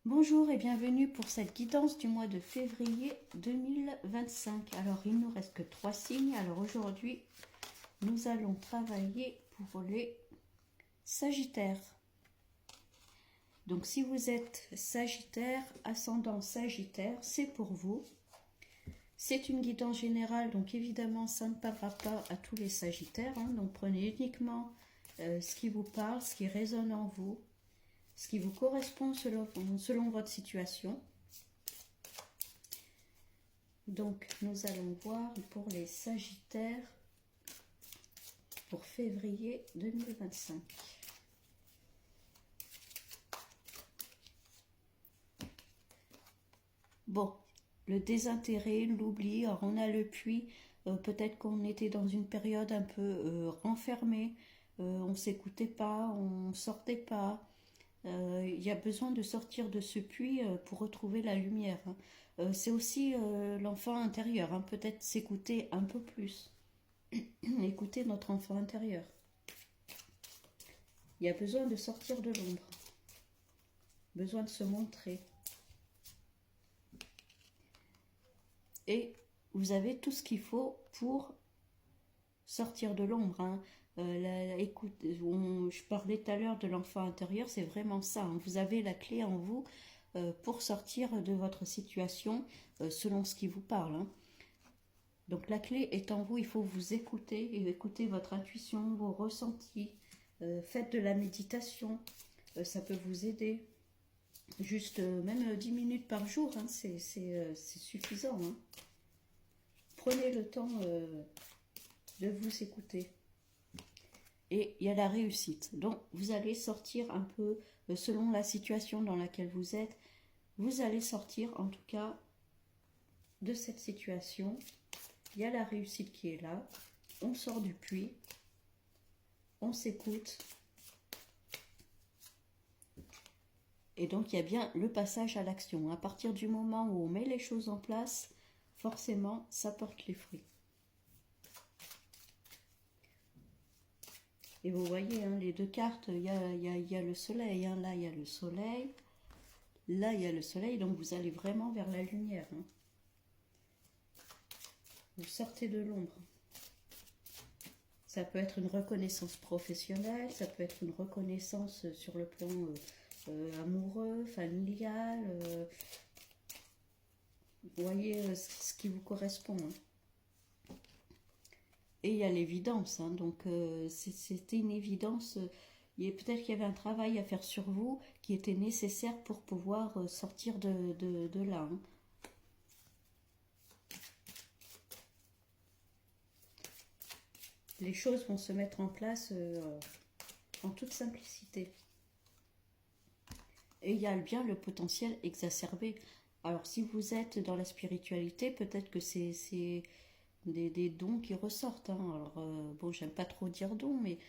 Bonjour et bienvenue pour cette guidance du mois de février 2025. Alors, il nous reste que 3 signes. Alors aujourd'hui, nous allons travailler pour les Sagittaires. Donc, si vous êtes Sagittaire, ascendant Sagittaire, c'est pour vous. C'est une guidance générale, donc évidemment, ça ne parlera pas à tous les Sagittaires. Donc, prenez uniquement ce qui vous parle, ce qui résonne en vous, ce qui vous correspond selon votre situation. Donc, nous allons voir pour les Sagittaires pour février 2025. Bon, le désintérêt, l'oubli, alors on a le puits, peut-être qu'on était dans une période un peu renfermée, on ne s'écoutait pas, on ne sortait pas. Il y a besoin de sortir de ce puits pour retrouver la lumière. C'est aussi l'enfant intérieur, peut-être s'écouter un peu plus, écouter notre enfant intérieur. Il y a besoin de sortir de l'ombre, besoin de se montrer. Et vous avez tout ce qu'il faut pour sortir de l'ombre. Je parlais tout à l'heure de l'enfant intérieur, c'est vraiment ça. Vous avez la clé en vous pour sortir de votre situation selon ce qui vous parle. Donc la clé est en vous, il faut vous écouter et écouter votre intuition, vos ressentis. Faites de la méditation, ça peut vous aider. Juste même 10 minutes par jour, c'est suffisant. Prenez le temps de vous écouter. Et il y a la réussite. Donc vous allez sortir un peu, selon la situation dans laquelle vous êtes, vous allez sortir en tout cas de cette situation. Il y a la réussite qui est là. On sort du puits. On s'écoute. Et donc, il y a bien le passage à l'action. À partir du moment où on met les choses en place, forcément, ça porte les fruits. Et vous voyez, les deux cartes, il y a le soleil. Là, il y a le soleil. Là, il y a le soleil. Donc, vous allez vraiment vers la lumière. Vous sortez de l'ombre. Ça peut être une reconnaissance professionnelle. Ça peut être une reconnaissance sur le plan amoureux, familial. Vous voyez ce qui vous correspond. Et il y a l'évidence. Donc, c'était une évidence. Peut-être qu'il y avait un travail à faire sur vous qui était nécessaire pour pouvoir sortir de là. Les choses vont se mettre en place en toute simplicité. Et il y a bien le potentiel exacerbé. Alors, si vous êtes dans la spiritualité, peut-être que c'est des dons qui ressortent. Alors, bon, j'aime pas trop dire dons, mais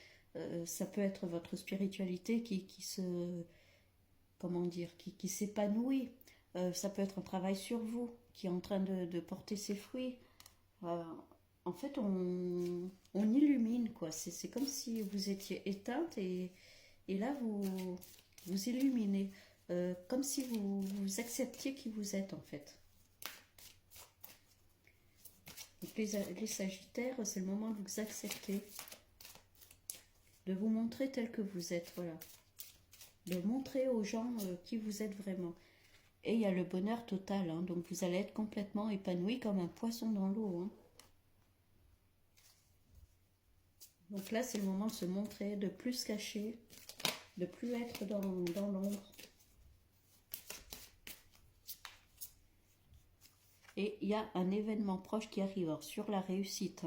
ça peut être votre spiritualité qui se... Comment dire, qui s'épanouit. Ça peut être un travail sur vous qui est en train de porter ses fruits. En fait, on illumine, quoi. C'est comme si vous étiez éteinte et là, vous illuminez. Comme si vous acceptiez qui vous êtes, en fait. Donc les Sagittaires, c'est le moment de vous accepter, de vous montrer tel que vous êtes, voilà. De montrer aux gens qui vous êtes vraiment. Et il y a le bonheur total, donc vous allez être complètement épanoui comme un poisson dans l'eau. Donc là, c'est le moment de se montrer, de plus se cacher, de plus être dans l'ombre. Et il y a un événement proche qui arrive, alors, sur la réussite.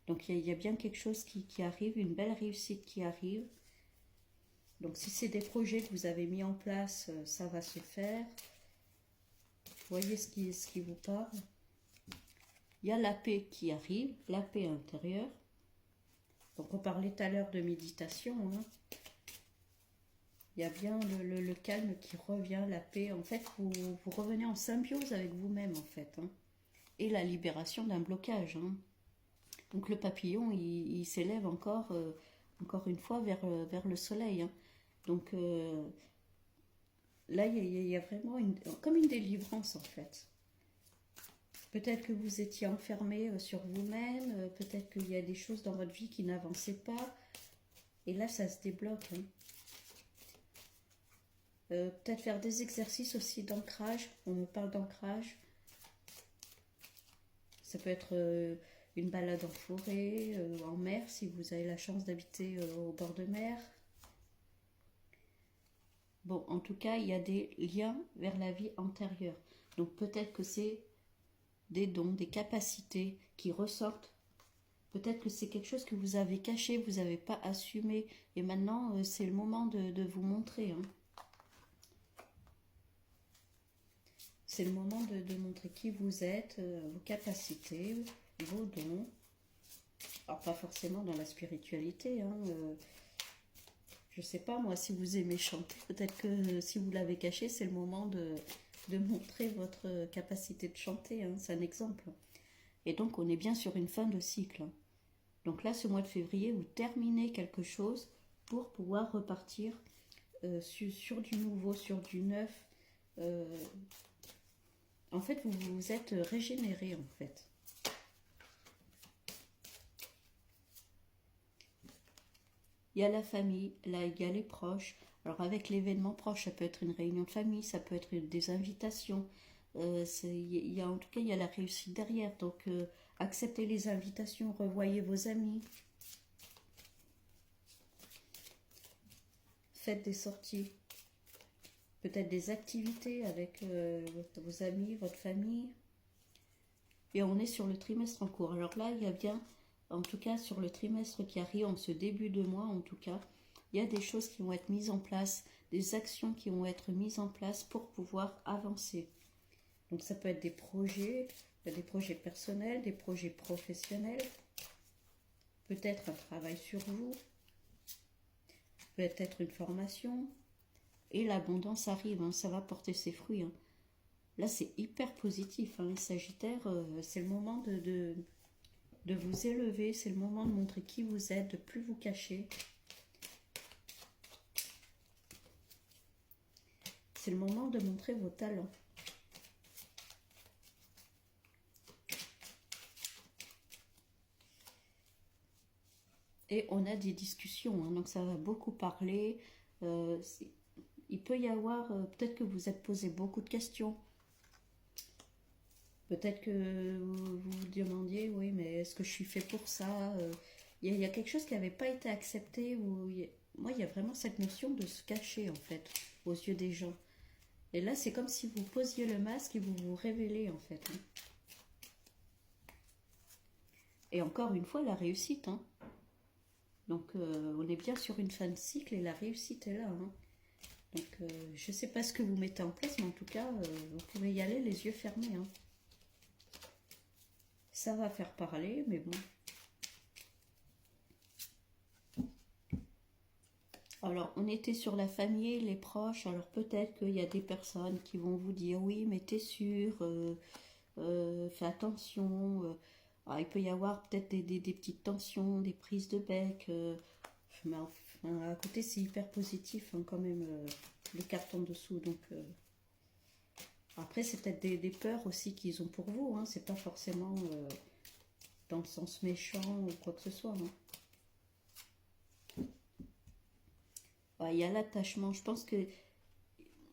Donc il y a bien quelque chose qui arrive, une belle réussite qui arrive. Donc si c'est des projets que vous avez mis en place, ça va se faire. Vous voyez ce qui vous parle. Il y a la paix qui arrive, la paix intérieure. Donc on parlait tout à l'heure de méditation. Il y a bien le calme qui revient, la paix. En fait, vous revenez en symbiose avec vous-même, en fait. Et la libération d'un blocage. Donc le papillon, il s'élève encore une fois vers le soleil. Donc Là, il y a vraiment comme une délivrance en fait. Peut-être que vous étiez enfermé sur vous-même, peut-être qu'il y a des choses dans votre vie qui n'avançaient pas, et là, ça se débloque. Hein. Peut-être faire des exercices aussi d'ancrage, on me parle d'ancrage. Ça peut être une balade en forêt, en mer, si vous avez la chance d'habiter au bord de mer. Bon, en tout cas, il y a des liens vers la vie antérieure. Donc peut-être que c'est des dons, des capacités qui ressortent. Peut-être que c'est quelque chose que vous avez caché, vous n'avez pas assumé. Et maintenant, c'est le moment de vous montrer. Hein. C'est le moment de montrer qui vous êtes, vos capacités, vos dons. Alors pas forcément dans la spiritualité. Hein, je sais pas moi, si vous aimez chanter, peut-être que si vous l'avez caché, c'est le moment de montrer votre capacité de chanter. Hein, c'est un exemple. Et donc on est bien sur une fin de cycle. Hein. Donc là, ce mois de février, vous terminez quelque chose pour pouvoir repartir sur du nouveau, sur du neuf. En fait, vous vous êtes régénéré en fait. Il y a la famille, là il y a les proches. Alors avec l'événement proche, ça peut être une réunion de famille, ça peut être des invitations. En tout cas, il y a la réussite derrière. Donc acceptez les invitations, revoyez vos amis. Faites des sorties. Peut-être des activités avec vos amis, votre famille. Et on est sur le trimestre en cours. Alors là, il y a bien, en tout cas sur le trimestre qui arrive, en ce début de mois en tout cas, il y a des choses qui vont être mises en place, des actions qui vont être mises en place pour pouvoir avancer. Donc ça peut être des projets personnels, des projets professionnels, peut-être un travail sur vous, peut-être une formation. Et l'abondance arrive, hein, ça va porter ses fruits. Hein. Là, c'est hyper positif. Hein. Les Sagittaires, c'est le moment de vous élever, c'est le moment de montrer qui vous êtes, de plus vous cacher. C'est le moment de montrer vos talents. Et on a des discussions, hein, donc ça va beaucoup parler. Il peut y avoir, peut-être que vous êtes posé beaucoup de questions. Peut-être que vous vous demandiez, oui, mais est-ce que je suis fait pour ça il y a quelque chose qui n'avait pas été accepté. Moi, il y a vraiment cette notion de se cacher, en fait, aux yeux des gens. Et là, c'est comme si vous posiez le masque et vous vous révélez, en fait. Hein. Et encore une fois, la réussite. Hein. Donc, on est bien sur une fin de cycle et la réussite est là. Hein. Donc, je ne sais pas ce que vous mettez en place, mais en tout cas, vous pouvez y aller les yeux fermés. Hein. Ça va faire parler, mais bon. Alors, on était sur la famille, les proches. Alors, peut-être qu'il y a des personnes qui vont vous dire, oui, mais t'es sûr, fais attention. Il peut y avoir peut-être des petites tensions, des prises de bec. Mais enfin, à côté, c'est hyper positif, hein, quand même, le carton dessous. Donc, après, c'est peut-être des peurs aussi qu'ils ont pour vous. Hein, c'est pas forcément dans le sens méchant ou quoi que ce soit. Hein. Il y a l'attachement. Je pense que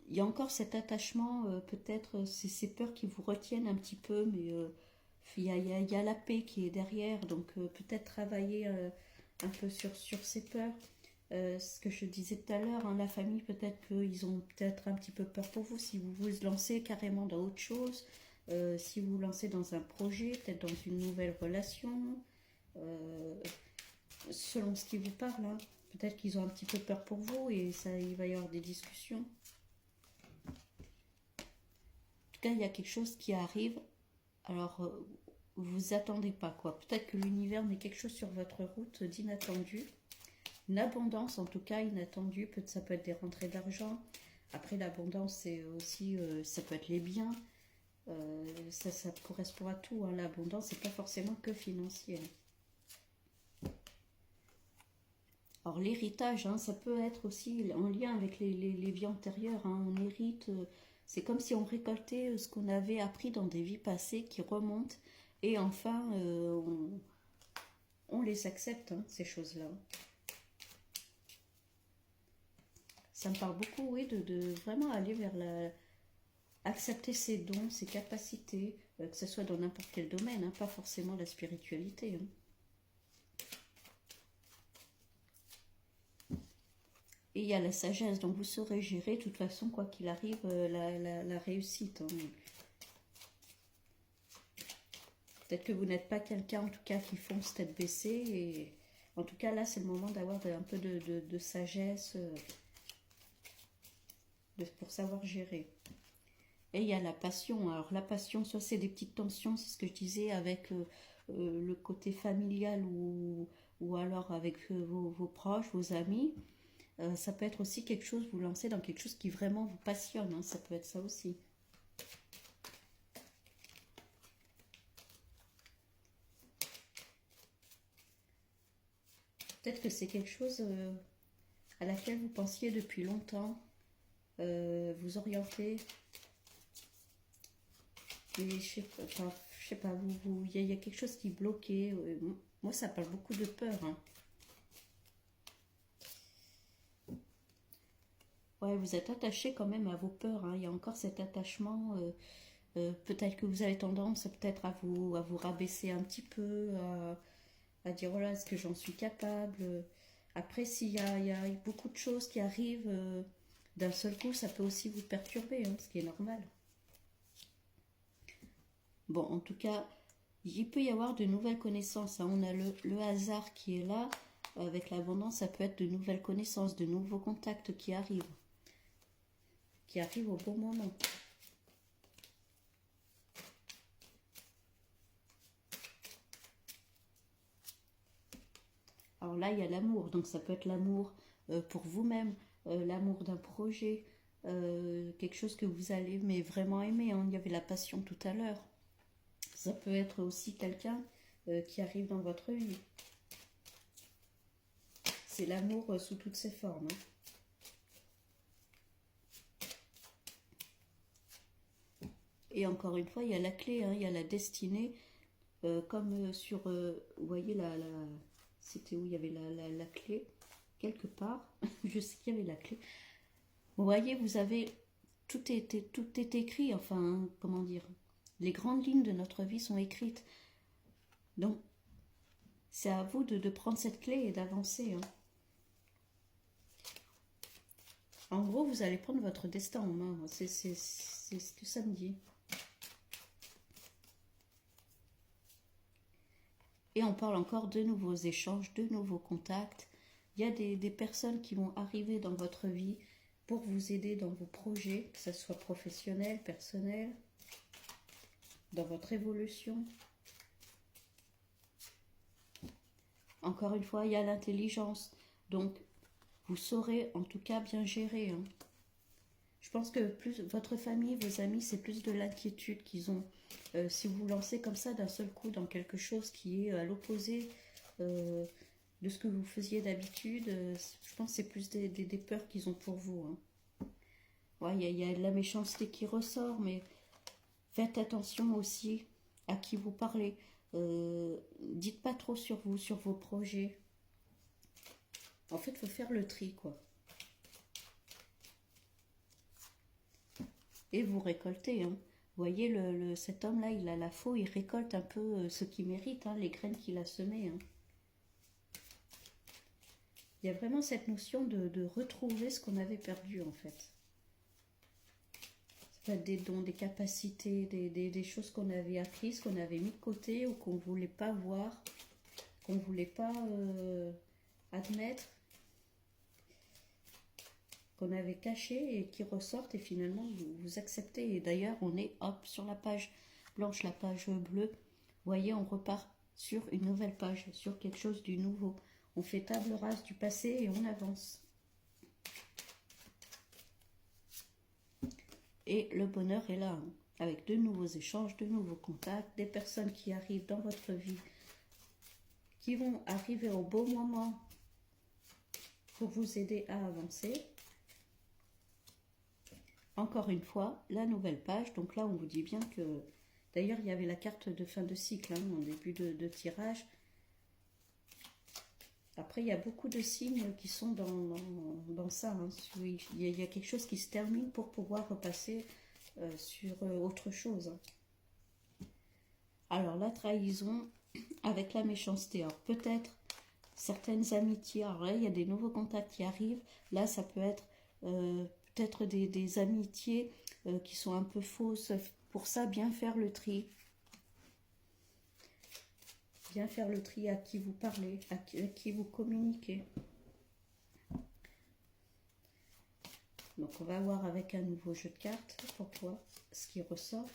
il y a encore cet attachement, peut-être, c'est ces peurs qui vous retiennent un petit peu, mais il y a la paix qui est derrière, donc peut-être travailler un peu sur ces peurs. Ce que je disais tout à l'heure, hein, la famille, peut-être qu'ils ont peut-être un petit peu peur pour vous, si vous vous lancez carrément dans autre chose, si vous vous lancez dans un projet, peut-être dans une nouvelle relation, selon ce qui vous parle. Hein. Peut-être qu'ils ont un petit peu peur pour vous et ça, il va y avoir des discussions. En tout cas, il y a quelque chose qui arrive. Alors, vous attendez pas quoi. Peut-être que l'univers met quelque chose sur votre route d'inattendu. Une abondance, en tout cas, inattendue. Ça peut être des rentrées d'argent. Après, l'abondance, c'est aussi, ça peut être les biens. Ça correspond à tout. Hein. L'abondance, c'est pas forcément que financier. Alors l'héritage, hein, ça peut être aussi en lien avec les vies antérieures, hein. On hérite, c'est comme si on récoltait ce qu'on avait appris dans des vies passées qui remontent et enfin on les accepte, hein, ces choses-là. Ça me parle beaucoup, oui, de vraiment aller vers accepter ses dons, ses capacités, que ce soit dans n'importe quel domaine, hein, pas forcément la spiritualité, hein. Et il y a la sagesse, donc vous saurez gérer, de toute façon, quoi qu'il arrive, la réussite, hein. Peut-être que vous n'êtes pas quelqu'un, en tout cas, qui fonce tête baissée. Et en tout cas, là, c'est le moment d'avoir un peu de sagesse pour savoir gérer. Et il y a la passion. Alors, la passion, soit c'est des petites tensions, c'est ce que je disais, avec le côté familial ou alors avec vos proches, vos amis. Ça peut être aussi quelque chose, vous lancez dans quelque chose qui vraiment vous passionne, hein, ça peut être ça aussi. Peut-être que c'est quelque chose à laquelle vous pensiez depuis longtemps, vous orienter, et je sais pas, il y a quelque chose qui bloquait. Moi, ça parle beaucoup de peur, hein. Ouais, vous êtes attaché quand même à vos peurs, hein. Il y a encore cet attachement. Peut-être que vous avez tendance peut-être à vous rabaisser un petit peu, à dire voilà, est-ce que j'en suis capable. Après, il y a beaucoup de choses qui arrivent d'un seul coup, ça peut aussi vous perturber, hein, ce qui est normal. Bon, en tout cas, il peut y avoir de nouvelles connaissances, hein. On a le hasard qui est là. Avec l'abondance, ça peut être de nouvelles connaissances, de nouveaux contacts qui arrivent au bon moment. Alors là, il y a l'amour, donc ça peut être l'amour pour vous-même, l'amour d'un projet, quelque chose que vous allez mais vraiment aimer, hein. Il y avait la passion tout à l'heure. Ça peut être aussi quelqu'un qui arrive dans votre vie. C'est l'amour sous toutes ses formes, hein. Et encore une fois, il y a la clé, hein, il y a la destinée, comme sur, vous voyez, c'était où il y avait la clé, quelque part, je sais qu'il y avait la clé. Vous voyez, vous avez, tout est écrit, enfin, hein, comment dire, les grandes lignes de notre vie sont écrites. Donc, c'est à vous de prendre cette clé et d'avancer, hein. En gros, vous allez prendre votre destin en main, c'est ce que ça me dit. Et on parle encore de nouveaux échanges, de nouveaux contacts. Il y a des personnes qui vont arriver dans votre vie pour vous aider dans vos projets, que ce soit professionnel, personnel, dans votre évolution. Encore une fois, il y a l'intelligence. Donc, vous saurez en tout cas bien gérer, hein. Je pense que plus votre famille, vos amis, c'est plus de l'inquiétude qu'ils ont. Si vous vous lancez comme ça d'un seul coup dans quelque chose qui est à l'opposé euh, de ce que vous faisiez d'habitude, je pense que c'est plus des peurs qu'ils ont pour vous, hein. Ouais, il y a de la méchanceté qui ressort, mais faites attention aussi à qui vous parlez. Dites pas trop sur vous, sur vos projets. En fait, il faut faire le tri, quoi. Et vous récoltez, hein. Vous voyez, cet homme-là, il a la faux, il récolte un peu ce qu'il mérite, hein, les graines qu'il a semées, hein. Il y a vraiment cette notion de retrouver ce qu'on avait perdu, en fait. Ça peut être des dons, des capacités, des choses qu'on avait apprises, qu'on avait mis de côté ou qu'on ne voulait pas voir, qu'on ne voulait pas admettre, qu'on avait caché et qui ressortent et finalement vous acceptez. Et d'ailleurs, on est hop sur la page blanche, la page bleue. Vous voyez, on repart sur une nouvelle page, sur quelque chose du nouveau. On fait table rase du passé et on avance. Et le bonheur est là, hein, avec de nouveaux échanges, de nouveaux contacts, des personnes qui arrivent dans votre vie, qui vont arriver au bon moment pour vous aider à avancer. Encore une fois, la nouvelle page. Donc là, on vous dit bien que... D'ailleurs, il y avait la carte de fin de cycle en début de tirage. Après, il y a beaucoup de signes qui sont dans ça. Hein. Il y a quelque chose qui se termine pour pouvoir repasser sur autre chose. Hein. Alors, la trahison avec la méchanceté. Alors, peut-être certaines amitiés. Alors là, il y a des nouveaux contacts qui arrivent. Là, ça peut être peut-être des amitiés qui sont un peu fausses. Pour ça, bien faire le tri. Bien faire le tri à qui vous parlez, à qui vous communiquez. Donc, on va voir avec un nouveau jeu de cartes pour voir ce qui ressort.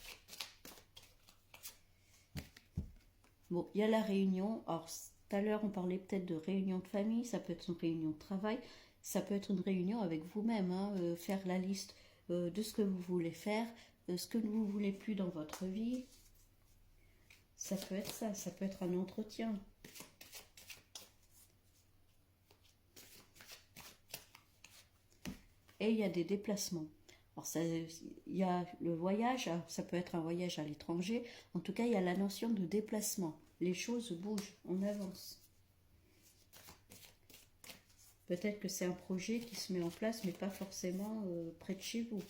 Bon, il y a la réunion. Alors, tout à l'heure, on parlait peut-être de réunion de famille. Ça peut être une réunion de travail. Ça peut être une réunion avec vous-même. Hein, faire la liste de ce que vous voulez faire, ce que vous ne voulez plus dans votre vie. Ça peut être ça. Ça peut être un entretien. Et il y a des déplacements. Alors ça, il y a le voyage, ça peut être un voyage à l'étranger. En tout cas, il y a la notion de déplacement. Les choses bougent, on avance. Peut-être que c'est un projet qui se met en place, mais pas forcément près de chez vous.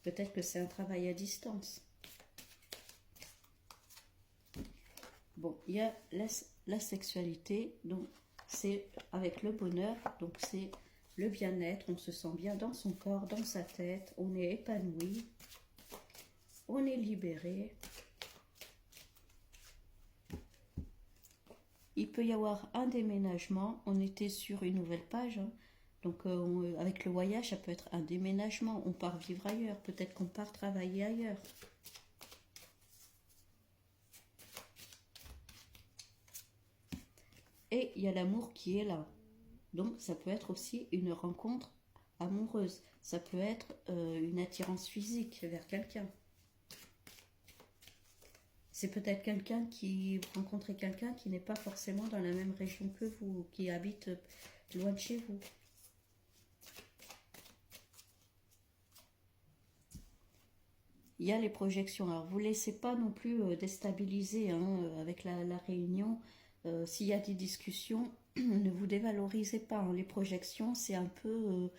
Peut-être que c'est un travail à distance. Bon, il y a la sexualité, donc c'est avec le bonheur, donc c'est le bien-être, on se sent bien dans son corps, dans sa tête, on est épanoui, on est libéré. Il peut y avoir un déménagement, on était sur une nouvelle page, hein. Donc avec le voyage, ça peut être un déménagement, on part vivre ailleurs, peut-être qu'on part travailler ailleurs. Et il y a l'amour qui est là. Donc ça peut être aussi une rencontre amoureuse. Ça peut être une attirance physique vers quelqu'un. C'est peut-être quelqu'un qui... Vous rencontrez quelqu'un qui n'est pas forcément dans la même région que vous, qui habite loin de chez vous. Il y a les projections. Alors vous ne laissez pas non plus déstabiliser hein, avec la réunion. S'il y a des discussions, ne vous dévalorisez pas. Hein. Les projections, c'est un peu...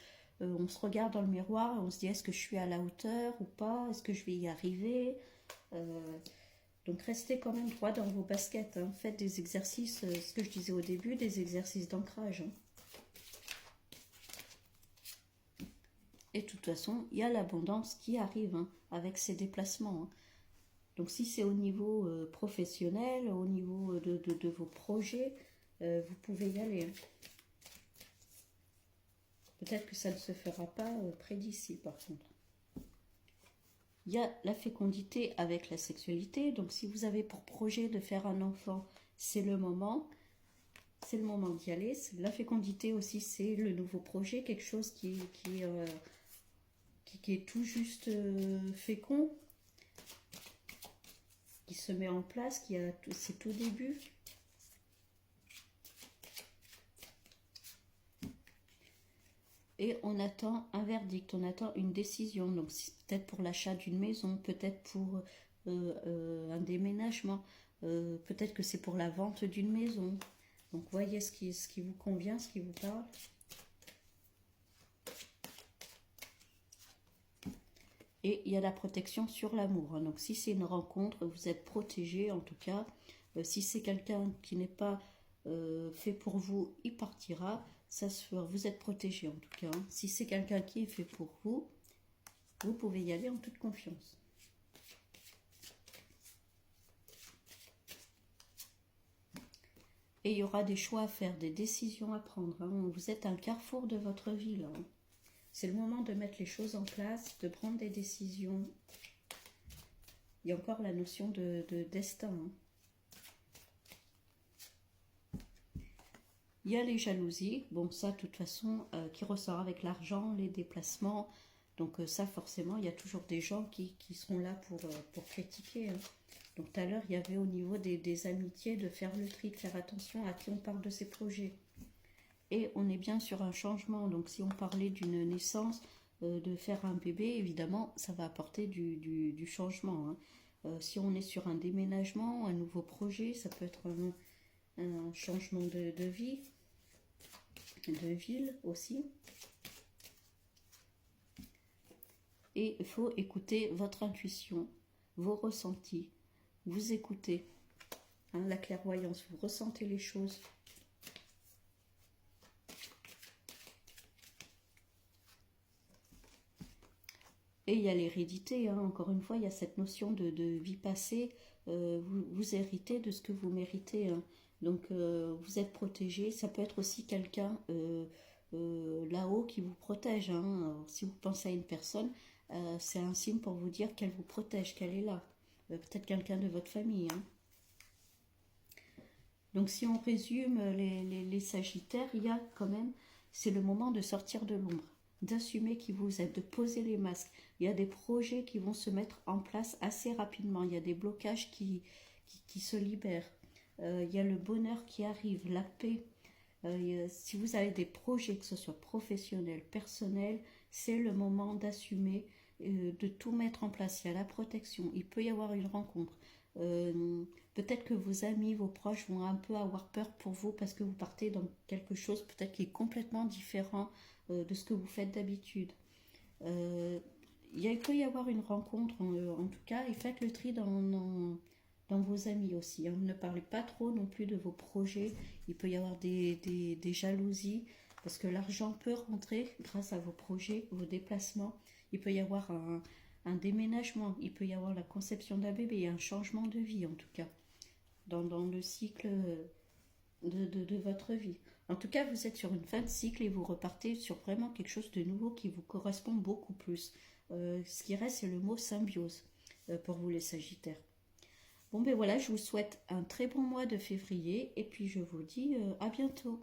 on se regarde dans le miroir et on se dit est-ce que je suis à la hauteur ou pas? Est-ce que je vais y arriver? Donc restez quand même droit dans vos baskets. Hein. Faites des exercices, ce que je disais au début, des exercices d'ancrage. Hein. Et de toute façon, il y a l'abondance qui arrive hein, avec ces déplacements. Hein. Donc si c'est au niveau professionnel, au niveau de vos projets, vous pouvez y aller. Hein. Peut-être que ça ne se fera pas près d'ici par contre. Il y a la fécondité avec la sexualité. Donc si vous avez pour projet de faire un enfant, c'est le moment. C'est le moment d'y aller. La fécondité aussi, c'est le nouveau projet, quelque chose qui est tout juste fécond, qui se met en place, c'est tout début. Et on attend un verdict, on attend une décision. Donc c'est peut-être pour l'achat d'une maison, peut-être pour un déménagement, peut-être que c'est pour la vente d'une maison. Donc voyez ce qui vous convient, ce qui vous parle. Et il y a la protection sur l'amour. Hein. Donc si c'est une rencontre, vous êtes protégé en tout cas. Si c'est quelqu'un qui n'est pas fait pour vous, il partira. Ça se fera. Vous êtes protégé en tout cas. Hein. Si c'est quelqu'un qui est fait pour vous, vous pouvez y aller en toute confiance. Et il y aura des choix à faire, des décisions à prendre. Hein. Vous êtes un carrefour de votre vie là. Hein. C'est le moment de mettre les choses en place, de prendre des décisions. Il y a encore la notion de destin. Hein. Il y a les jalousies. Bon, ça, de toute façon, qui ressort avec l'argent, les déplacements. Donc ça, forcément, il y a toujours des gens qui seront là pour critiquer. Hein. Donc tout à l'heure, il y avait au niveau des amitiés de faire le tri, de faire attention à qui on parle de ces projets. et on est bien sur un changement. Donc si on parlait d'une naissance, de faire un bébé, évidemment, ça va apporter du changement, hein. Si on est sur un déménagement, un nouveau projet, ça peut être un changement de vie, de ville aussi. Et il faut écouter votre intuition, vos ressentis, vous écoutez, hein, la clairvoyance, vous ressentez les choses. Et il y a l'hérédité, hein. Encore une fois, il y a cette notion de vie passée. Vous héritez de ce que vous méritez, hein. Donc, vous êtes protégé. Ça peut être aussi quelqu'un là-haut qui vous protège, hein. Alors, si vous pensez à une personne, c'est un signe pour vous dire qu'elle vous protège, qu'elle est là. Peut-être quelqu'un de votre famille, hein. Donc, si on résume les Sagittaires, il y a quand même, c'est le moment de sortir de l'ombre, d'assumer qui vous êtes, de poser les masques. Il y a des projets qui vont se mettre en place assez rapidement. Il y a des blocages qui se libèrent. Il y a le bonheur qui arrive, la paix. Si vous avez des projets, que ce soit professionnels, personnels, c'est le moment d'assumer, de tout mettre en place. Il y a la protection, il peut y avoir une rencontre. Peut-être que vos amis, vos proches vont un peu avoir peur pour vous parce que vous partez dans quelque chose peut-être qui est complètement différent de ce que vous faites d'habitude. Il peut y avoir une rencontre en tout cas, et faites le tri dans vos amis aussi, hein. Ne parlez pas trop non plus de vos projets. Il peut y avoir des jalousies parce que l'argent peut rentrer grâce à vos projets, vos déplacements. Il peut y avoir un déménagement, il peut y avoir la conception d'un bébé, un changement de vie en tout cas, dans le cycle de votre vie. En tout cas, vous êtes sur une fin de cycle et vous repartez sur vraiment quelque chose de nouveau qui vous correspond beaucoup plus. Ce qui reste, c'est le mot symbiose pour vous les Sagittaires. Bon ben voilà, je vous souhaite un très bon mois de février et puis je vous dis à bientôt.